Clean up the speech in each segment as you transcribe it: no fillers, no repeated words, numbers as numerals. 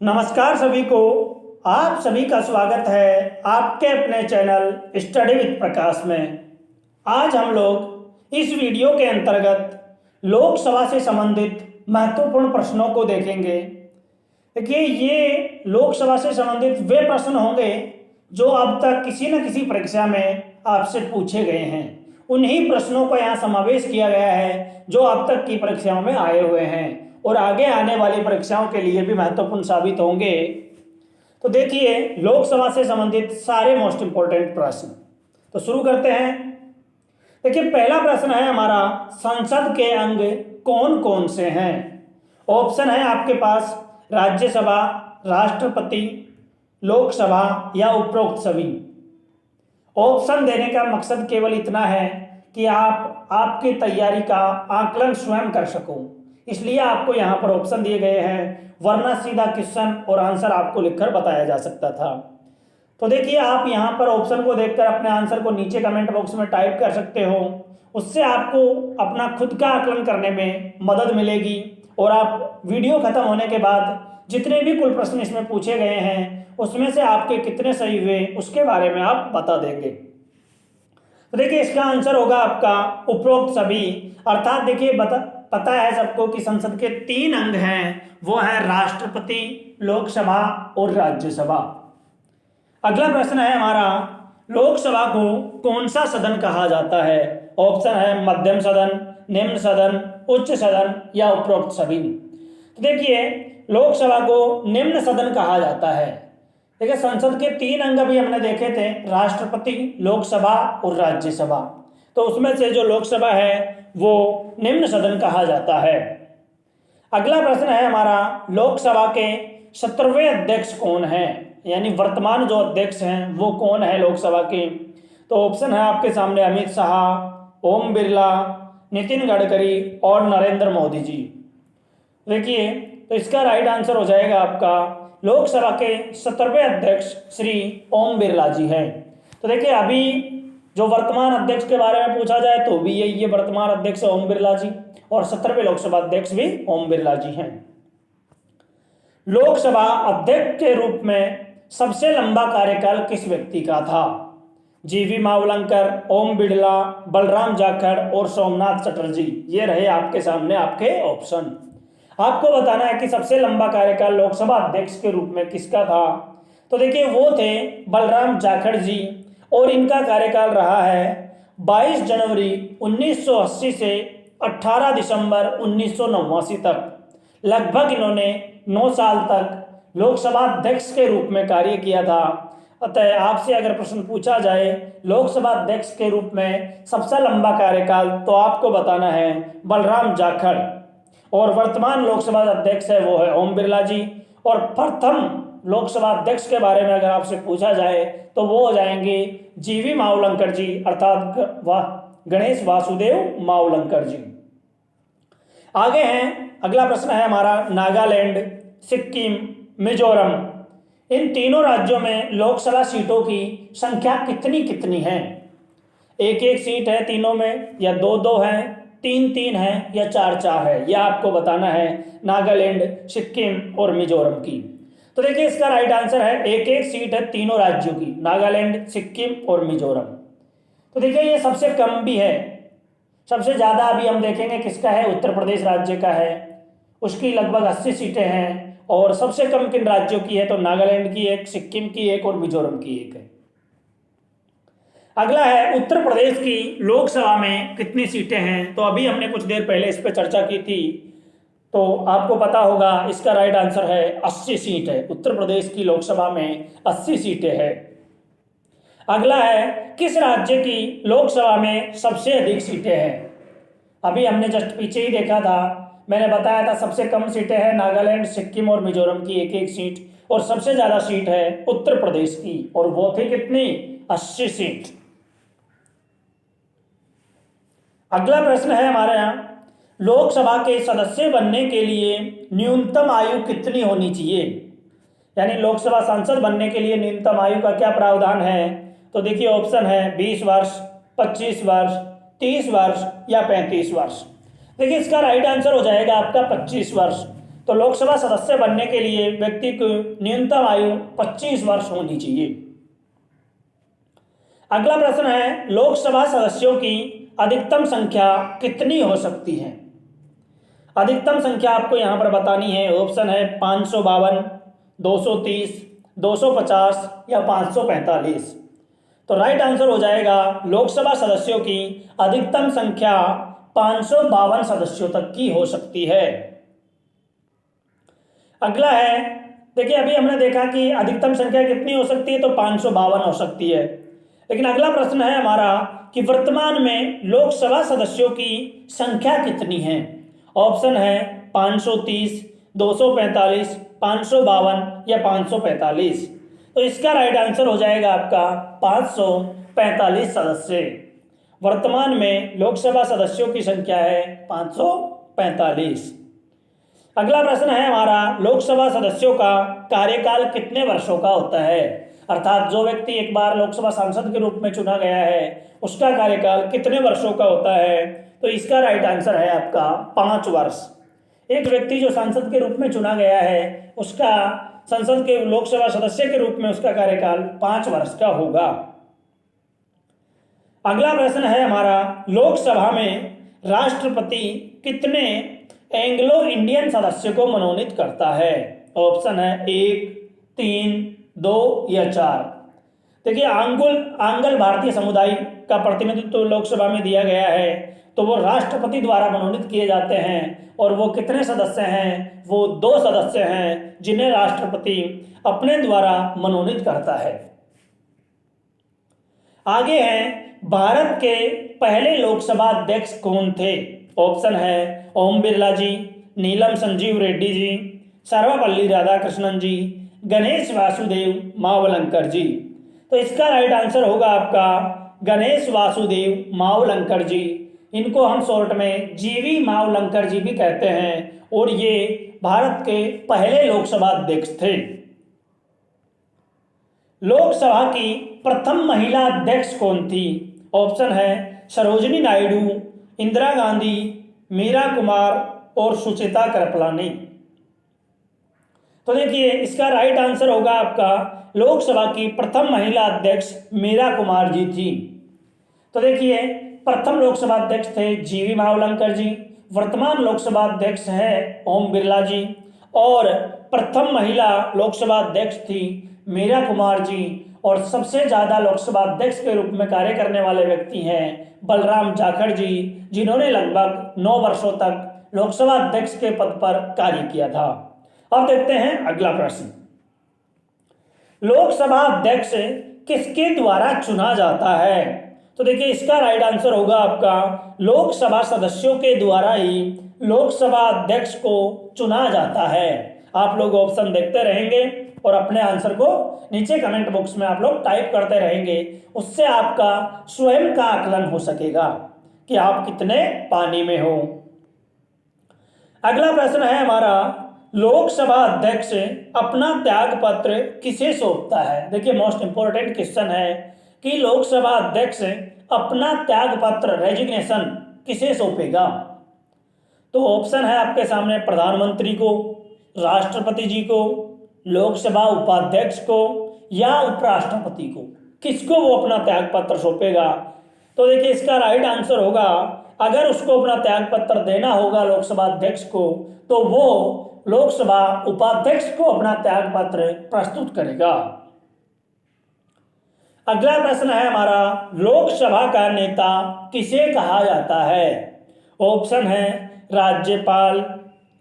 नमस्कार सभी को। आप सभी का स्वागत है आपके अपने चैनल स्टडी विद प्रकाश में। आज हम लोग इस वीडियो के अंतर्गत लोकसभा से संबंधित महत्वपूर्ण प्रश्नों को देखेंगे। देखिए, ये लोकसभा से संबंधित वे प्रश्न होंगे जो अब तक किसी न किसी परीक्षा में आपसे पूछे गए हैं। उन्हीं प्रश्नों को यहाँ समावेश किया गया है जो अब तक की परीक्षाओं में आए हुए हैं और आगे आने वाली परीक्षाओं के लिए भी महत्वपूर्ण साबित होंगे। तो देखिए, लोकसभा से संबंधित सारे मोस्ट इंपोर्टेंट प्रश्न। तो शुरू करते हैं। देखिए, पहला प्रश्न है हमारा, संसद के अंग कौन कौन से हैं। ऑप्शन है आपके पास राज्यसभा, राष्ट्रपति, लोकसभा या उपरोक्त सभी। ऑप्शन देने का मकसद केवल इतना है कि आप आपकी तैयारी का आकलन स्वयं कर सको, इसलिए आपको यहाँ पर ऑप्शन दिए गए हैं, वरना सीधा क्वेश्चन और आंसर आपको लिखकर बताया जा सकता था। तो देखिए, आप यहाँ पर ऑप्शन को देखकर अपने आंसर को नीचे कमेंट बॉक्स में टाइप कर सकते हो। उससे आपको अपना खुद का आकलन करने में मदद मिलेगी और आप वीडियो खत्म होने के बाद जितने भी कुल प्रश्न इसमें पूछे गए हैं उसमें से आपके कितने सही हुए उसके बारे में आप बता देंगे। तो देखिए, इसका आंसर होगा आपका उपरोक्त सभी। अर्थात देखिए, पता है सबको कि संसद के 3 अंग हैं, वो है राष्ट्रपति, लोकसभा और राज्यसभा। अगला प्रश्न है हमारा, लोकसभा को कौन सा सदन कहा जाता है। ऑप्शन है मध्यम सदन, निम्न सदन, उच्च सदन या उपरोक्त सभी। तो देखिए, लोकसभा को निम्न सदन कहा जाता है। देखिए, संसद के 3 अंग भी हमने देखे थे, राष्ट्रपति, लोकसभा और राज्यसभा। तो उसमें से जो लोकसभा है वो निम्न सदन कहा जाता है। अगला प्रश्न है हमारा, लोकसभा के 17वें अध्यक्ष कौन हैं, यानी वर्तमान जो अध्यक्ष हैं वो कौन है लोकसभा के। तो ऑप्शन है आपके सामने अमित शाह, ओम बिरला, नितिन गडकरी और नरेंद्र मोदी जी। देखिए, तो इसका राइट आंसर हो जाएगा आपका लोकसभा के 17वें अध्यक्ष श्री ओम बिरला जी हैं। तो देखिए, अभी जो वर्तमान अध्यक्ष के बारे में पूछा जाए तो भी ये वर्तमान अध्यक्ष ओम बिरला जी और 17वें लोकसभा अध्यक्ष भी ओम बिरला जी हैं। लोकसभा अध्यक्ष के रूप में सबसे लंबा कार्यकाल किस व्यक्ति का था। जीवी मावलंकर, ओम बिरला, बलराम जाखड़ और सोमनाथ चटर्जी। ये रहे आपके सामने आपके ऑप्शन। आपको बताना है कि सबसे लंबा कार्यकाल लोकसभा अध्यक्ष के रूप में किसका था। तो देखिए, वो थे बलराम जाखड़ जी और इनका कार्यकाल रहा है 22 जनवरी 1980 से 18 दिसंबर 1989 तक। लगभग इन्होंने 9 साल तक लोकसभा अध्यक्ष के रूप में कार्य किया था। अतः आपसे अगर प्रश्न पूछा जाए लोकसभा अध्यक्ष के रूप में सबसे लंबा कार्यकाल, तो आपको बताना है बलराम जाखड़ और वर्तमान लोकसभा अध्यक्ष है वो है ओम बिरला जी। और प्रथम लोकसभा अध्यक्ष के बारे में अगर आपसे पूछा जाए तो वो हो जाएंगे जीवी मावलंकर जी, अर्थात गणेश वासुदेव मावलंकर जी। आगे हैं, अगला प्रश्न है हमारा, नागालैंड, सिक्किम, मिजोरम, इन तीनों राज्यों में लोकसभा सीटों की संख्या कितनी कितनी है। 1-1 सीट है तीनों में, या 2-2 है, 3-3 है या 4-4 है। यह आपको बताना है नागालैंड, सिक्किम और मिजोरम की। तो देखिए, इसका राइट आंसर है 1-1 सीट है तीनों राज्यों की, नागालैंड, सिक्किम और मिजोरम। तो देखिए, ये सबसे कम भी है। सबसे ज़्यादा अभी हम देखेंगे किसका है, उत्तर प्रदेश राज्य का है, उसकी लगभग 80 सीटें हैं। और सबसे कम किन राज्यों की है, तो नागालैंड की 1, सिक्किम की 1 और मिजोरम की 1 है। अगला है, उत्तर प्रदेश की लोकसभा में कितनी सीटें हैं। तो अभी हमने कुछ देर पहले इस पर चर्चा की थी, तो आपको पता होगा इसका राइट आंसर है 80 सीट है। उत्तर प्रदेश की लोकसभा में 80 सीटें हैं। अगला है, किस राज्य की लोकसभा में सबसे अधिक सीटें हैं। अभी हमने जस्ट पीछे ही देखा था, मैंने बताया था सबसे कम सीटें हैं नागालैंड, सिक्किम और मिजोरम की 1-1 सीट, और सबसे ज्यादा सीट है उत्तर प्रदेश की, और वो थी कितनी, 80 सीट। अगला प्रश्न है हमारे यहाँ, लोकसभा के सदस्य बनने के लिए न्यूनतम आयु कितनी होनी चाहिए, यानी लोकसभा सांसद बनने के लिए न्यूनतम आयु का क्या प्रावधान है। तो देखिए, ऑप्शन है 20 वर्ष, 25 वर्ष, 30 वर्ष या 35 वर्ष। देखिए, इसका राइट आंसर हो जाएगा आपका 25 वर्ष। तो लोकसभा सदस्य बनने के लिए व्यक्ति की न्यूनतम आयु 25 वर्ष होनी चाहिए। अगला प्रश्न है, लोकसभा सदस्यों की अधिकतम संख्या कितनी हो सकती है? अधिकतम संख्या आपको यहां पर बतानी है। ऑप्शन है 552, 230, 250 या 545। तो राइट आंसर हो जाएगा लोकसभा सदस्यों की अधिकतम संख्या 552 सदस्यों तक की हो सकती है। अगला है, देखिए अभी हमने देखा कि अधिकतम संख्या कितनी हो सकती है, तो 552 हो सकती है। लेकिन अगला प्रश्न है हमारा कि वर्तमान में लोकसभा सदस्यों की संख्या कितनी है? ऑप्शन है 530, 245, 552 या 545। तो इसका राइट आंसर हो जाएगा आपका 545 सदस्य। वर्तमान में लोकसभा सदस्यों की संख्या है 545। अगला प्रश्न है हमारा, लोकसभा सदस्यों का कार्यकाल कितने वर्षों का होता है? अर्थात जो व्यक्ति एक बार लोकसभा सांसद के रूप में चुना गया है उसका कार्यकाल कितने वर्षों का होता है? तो इसका राइट आंसर है आपका 5 वर्ष। एक व्यक्ति जो सांसद के रूप में चुना गया है उसका संसद के लोकसभा सदस्य के रूप में उसका कार्यकाल 5 वर्ष का होगा। अगला प्रश्न है हमारा, लोकसभा में राष्ट्रपति कितने एंग्लो इंडियन सदस्य को मनोनीत करता है? ऑप्शन है 1, 3, 2 या 4। देखिए आंग्ल भारतीय समुदाय का प्रतिनिधित्व तो लोकसभा में दिया गया है, तो वो राष्ट्रपति द्वारा मनोनीत किए जाते हैं। और वो कितने सदस्य हैं? वो 2 सदस्य हैं जिन्हें राष्ट्रपति अपने द्वारा मनोनीत करता है। आगे हैं, भारत के पहले लोकसभा अध्यक्ष कौन थे? ऑप्शन है ओम बिरला जी, नीलम संजीव रेड्डी जी, सर्वपल्ली राधाकृष्णन जी, गणेश वासुदेव मावलंकर जी। तो इसका राइट आंसर होगा आपका गणेश वासुदेव मावलंकर जी। इनको हम शॉर्ट में जीवी मावलंकर जी भी कहते हैं और ये भारत के पहले लोकसभा अध्यक्ष थे। लोकसभा की प्रथम महिला अध्यक्ष कौन थी? ऑप्शन है सरोजिनी नायडू, इंदिरा गांधी, मीरा कुमार और सुचिता कृपलानी। तो देखिए इसका राइट आंसर होगा आपका लोकसभा की प्रथम महिला अध्यक्ष मीरा कुमार जी थी। तो देखिए प्रथम लोकसभा अध्यक्ष थे जीवी मावलंकर जी, वर्तमान लोकसभा अध्यक्ष है ओम बिरला जी और प्रथम महिला लोकसभा अध्यक्ष थी मीरा कुमार जी। और सबसे ज्यादा लोकसभा अध्यक्ष के रूप में कार्य करने वाले व्यक्ति हैं बलराम जाखड़ जी, जिन्होंने लगभग 9 वर्षों तक लोकसभा अध्यक्ष के पद पर कार्य किया था। अब देखते हैं अगला प्रश्न, लोकसभा अध्यक्ष किसके द्वारा चुना जाता है? तो देखिए इसका राइट आंसर होगा आपका लोकसभा सदस्यों के द्वारा ही लोकसभा अध्यक्ष को चुना जाता है। आप लोग ऑप्शन देखते रहेंगे और अपने आंसर को नीचे कमेंट बॉक्स में आप लोग टाइप करते रहेंगे, उससे आपका स्वयं का आकलन हो सकेगा कि आप कितने पानी में हो। अगला प्रश्न है हमारा, लोकसभा अध्यक्ष अपना त्याग पत्र किसे सौंपता है? देखिए मोस्ट इंपोर्टेंट क्वेश्चन है कि लोकसभा अध्यक्ष अपना त्याग पत्र रेजिग्नेशन किसे सौंपेगा? तो ऑप्शन है आपके सामने प्रधानमंत्री को, राष्ट्रपति जी को, लोकसभा उपाध्यक्ष को या उपराष्ट्रपति को। किसको वो अपना त्याग पत्र सौंपेगा? तो देखिए इसका राइट आंसर होगा, अगर उसको अपना त्याग पत्र देना होगा लोकसभा अध्यक्ष को तो वो लोकसभा उपाध्यक्ष को अपना त्याग पत्र प्रस्तुत करेगा। अगला प्रश्न है हमारा, लोकसभा का नेता किसे कहा जाता है? ऑप्शन है राज्यपाल,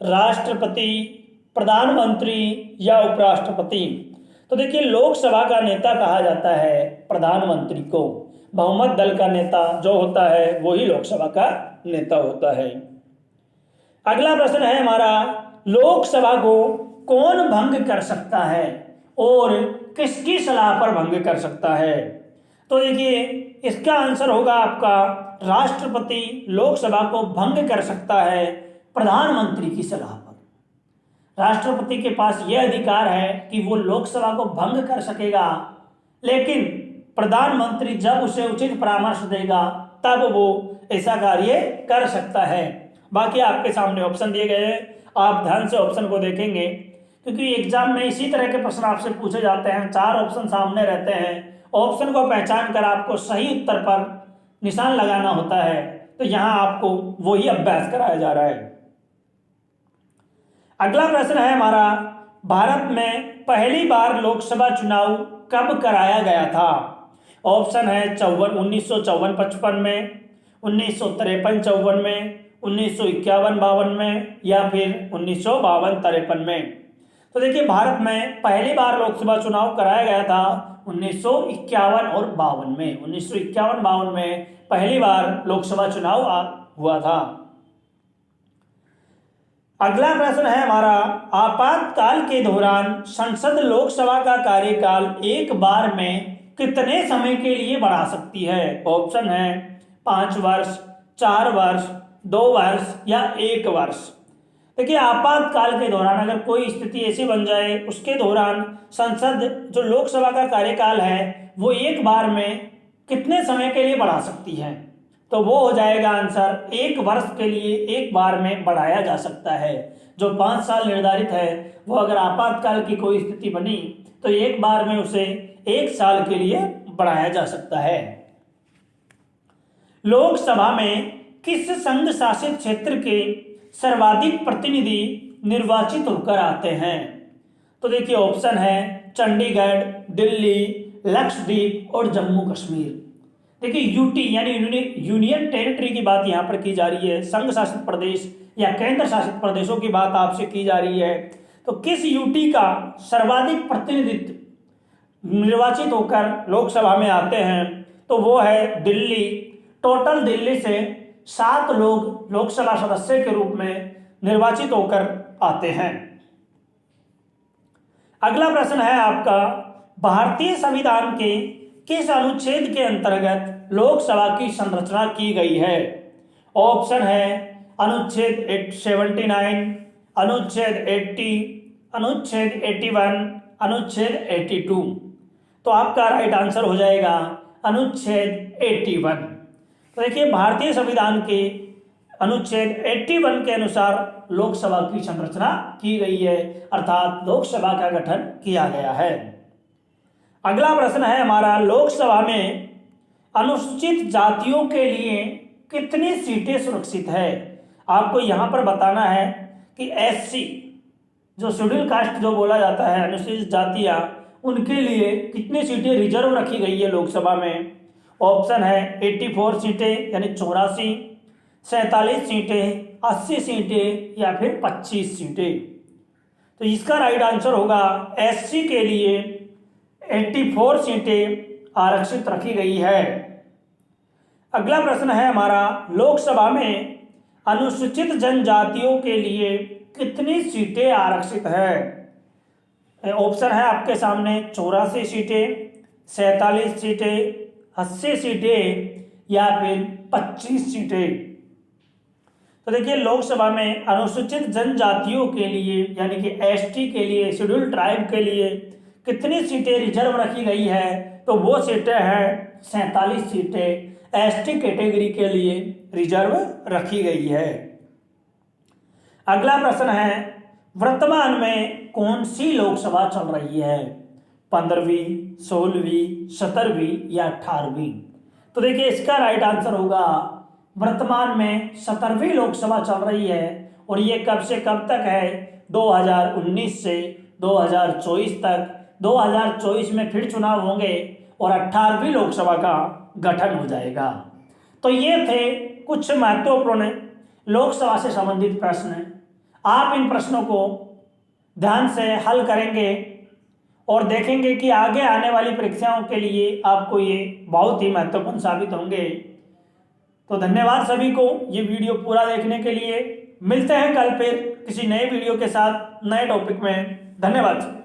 राष्ट्रपति, प्रधानमंत्री या उपराष्ट्रपति। तो देखिए लोकसभा का नेता कहा जाता है प्रधानमंत्री को। बहुमत दल का नेता जो होता है वही लोकसभा का नेता होता है। अगला प्रश्न है हमारा, लोकसभा को कौन भंग कर सकता है और किसकी सलाह पर भंग कर सकता है? तो देखिए इसका आंसर होगा आपका राष्ट्रपति लोकसभा को भंग कर सकता है प्रधानमंत्री की सलाह पर। राष्ट्रपति के पास यह अधिकार है कि वो लोकसभा को भंग कर सकेगा, लेकिन प्रधानमंत्री जब उसे उचित परामर्श देगा तब वो ऐसा कार्य कर सकता है। बाकी आपके सामने ऑप्शन दिए गए हैं, आप ध्यान से ऑप्शन को देखेंगे, क्योंकि एग्जाम में इसी तरह के प्रश्न आपसे पूछे जाते हैं। 4 ऑप्शन सामने रहते हैं, ऑप्शन को पहचान कर आपको सही उत्तर पर निशान लगाना होता है। तो यहाँ आपको वही अभ्यास कराया जा रहा है। अगला प्रश्न है हमारा, भारत में पहली बार लोकसभा चुनाव कब कराया गया था? ऑप्शन है 1954-55 में, 1953-54 में, 1951-52 में, या फिर 1952-53 में। तो देखिए, भारत में पहली बार लोकसभा चुनाव कराया गया था 1951 और 52 में। 1951-52 में पहली बार लोकसभा चुनाव हुआ था। अगला प्रश्न है हमारा, आपातकाल के दौरान संसद लोकसभा का कार्यकाल एक बार में कितने समय के लिए बढ़ा सकती है? ऑप्शन है 5 वर्ष, 4 वर्ष, 2 वर्ष या 1 वर्ष। देखिए, आपातकाल के दौरान अगर कोई स्थिति ऐसी बन जाए, उसके दौरान संसद जो लोकसभा का कार्यकाल है वो एक बार में कितने समय के लिए बढ़ा सकती है? तो वो हो जाएगा आंसर 1 वर्ष के लिए एक बार में बढ़ाया जा सकता है। जो 5 साल निर्धारित है वो अगर आपातकाल की कोई स्थिति बनी तो एक बार में उसे 1 साल के लिए बढ़ाया जा सकता है। लोकसभा में किस संघ शासित क्षेत्र के सर्वाधिक प्रतिनिधि निर्वाचित होकर आते हैं? तो देखिए, ऑप्शन है चंडीगढ़, दिल्ली, लक्षद्वीप और जम्मू कश्मीर। देखिए, यूटी यानी यूनियन टेरिटरी की बात यहाँ पर की जा रही है, संघ शासित प्रदेश या केंद्र शासित प्रदेशों की बात आपसे की जा रही है। तो किस यूटी का सर्वाधिक प्रतिनिधित्व निर्वाचित होकर लोकसभा में आते हैं? तो वो है दिल्ली। टोटल दिल्ली से 7 लोग लोकसभा सदस्य के रूप में निर्वाचित होकर आते हैं। अगला प्रश्न है आपका, भारतीय संविधान के किस अनुच्छेद के अंतर्गत लोकसभा की संरचना की गई है? ऑप्शन है अनुच्छेद 79, अनुच्छेद 80, अनुच्छेद 81, अनुच्छेद 82। तो आपका राइट आंसर हो जाएगा अनुच्छेद 81। तो देखिए, भारतीय संविधान के अनुच्छेद 81 के अनुसार लोकसभा की संरचना की गई है, अर्थात लोकसभा का गठन किया गया है। अगला प्रश्न है हमारा, लोकसभा में अनुसूचित जातियों के लिए कितनी सीटें सुरक्षित है? आपको यहां पर बताना है कि एससी जो शेड्यूल कास्ट जो बोला जाता है, अनुसूचित जातियां, उनके लिए कितनी सीटें रिजर्व रखी गई है लोकसभा में? ऑप्शन है 84 सीटें यानी 84, 47 सीटें, 80 सीटें या फिर 25 सीटें। तो इसका राइट आंसर होगा एससी के लिए 84 सीटें आरक्षित रखी गई है। अगला प्रश्न है हमारा, लोकसभा में अनुसूचित जनजातियों के लिए कितनी सीटें आरक्षित है? ऑप्शन है आपके सामने 84 सीटें, 47 सीटें, 80 सीटें या फिर 25 सीटें। तो देखिए, लोकसभा में अनुसूचित जनजातियों के लिए यानी कि एसटी के लिए, शेड्यूल ट्राइब के लिए कितनी सीटें रिजर्व रखी गई है? तो वो सीटें हैं 47 सीटें एसटी कैटेगरी के लिए रिजर्व रखी गई है। अगला प्रश्न है, वर्तमान में कौन सी लोकसभा चल रही है? 15वीं, 16वीं, 17वीं या 18वीं? तो देखिए, इसका राइट आंसर होगा वर्तमान में 17वीं लोकसभा चल रही है। और ये कब से कब तक है? 2019 से 2024 तक। 2024 में फिर चुनाव होंगे और 18वीं लोकसभा का गठन हो जाएगा। तो ये थे कुछ महत्वपूर्ण लोकसभा से संबंधित प्रश्न। आप इन प्रश्नों को ध्यान से हल करेंगे और देखेंगे कि आगे आने वाली परीक्षाओं के लिए आपको ये बहुत ही महत्वपूर्ण साबित होंगे। तो धन्यवाद सभी को ये वीडियो पूरा देखने के लिए। मिलते हैं कल फिर किसी नए वीडियो के साथ नए टॉपिक में। धन्यवाद।